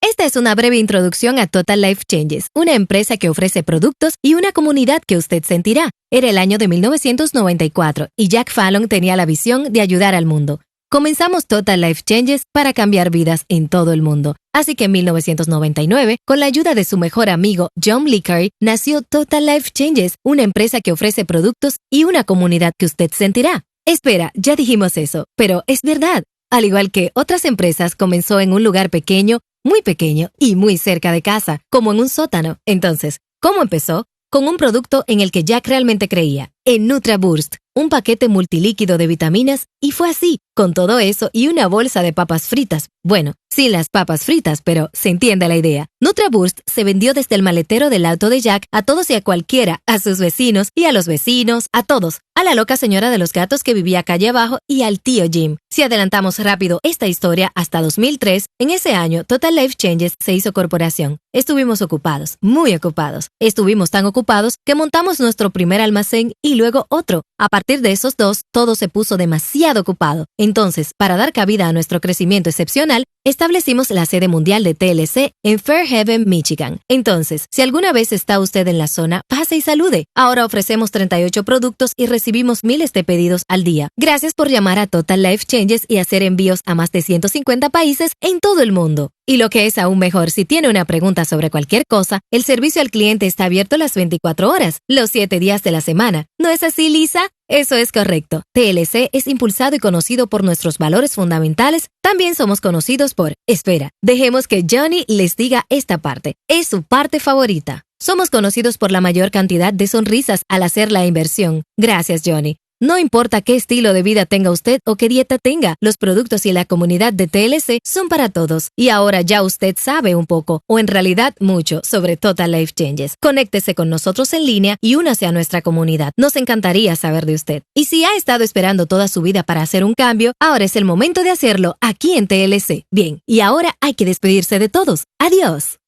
Esta es una breve introducción a Total Life Changes, una empresa que ofrece productos y una comunidad que usted sentirá. Era el año de 1994 y Jack Fallon tenía la visión de ayudar al mundo. Comenzamos Total Life Changes para cambiar vidas en todo el mundo. Así que en 1999, con la ayuda de su mejor amigo John Lee Curry, nació Total Life Changes, una empresa que ofrece productos y una comunidad que usted sentirá. Espera, ya dijimos eso, pero es verdad. Al igual que otras empresas, comenzó en un lugar pequeño, muy pequeño y muy cerca de casa, como en un sótano. Entonces, ¿cómo empezó? Con un producto en el que Jack realmente creía, en NutraBurst, un paquete multilíquido de vitaminas, y fue así, con todo eso y una bolsa de papas fritas. Bueno, sin las papas fritas, pero se entiende la idea. NutraBurst se vendió desde el maletero del auto de Jack a todos y a cualquiera, a sus vecinos y a los vecinos, a todos, a la loca señora de los gatos que vivía calle abajo y al tío Jim. Si adelantamos rápido esta historia hasta 2003, en ese año Total Life Changes se hizo corporación. Estuvimos ocupados, muy ocupados. Estuvimos tan ocupados que montamos nuestro primer almacén y luego otro. A partir de esos dos, todo se puso demasiado ocupado. Entonces, para dar cabida a nuestro crecimiento excepcional, establecimos la sede mundial de TLC en Fairhaven, Michigan. Entonces, si alguna vez está usted en la zona, pase y salude. Ahora ofrecemos 38 productos y recibimos miles de pedidos al día. Gracias por llamar a Total Life Changes y hacer envíos a más de 150 países en todo el mundo. Y lo que es aún mejor, si tiene una pregunta sobre cualquier cosa, el servicio al cliente está abierto las 24 horas, los 7 días de la semana. ¿No es así, Lisa? Eso es correcto. TLC es impulsado y conocido por nuestros valores fundamentales. También somos conocidos por... Espera, dejemos que Johnny les diga esta parte. Es su parte favorita. Somos conocidos por la mayor cantidad de sonrisas al hacer la inversión. Gracias, Johnny. No importa qué estilo de vida tenga usted o qué dieta tenga, los productos y la comunidad de TLC son para todos. Y ahora ya usted sabe un poco, o en realidad mucho, sobre Total Life Changes. Conéctese con nosotros en línea y únase a nuestra comunidad. Nos encantaría saber de usted. Y si ha estado esperando toda su vida para hacer un cambio, ahora es el momento de hacerlo aquí en TLC. Bien, y ahora hay que despedirse de todos. ¡Adiós!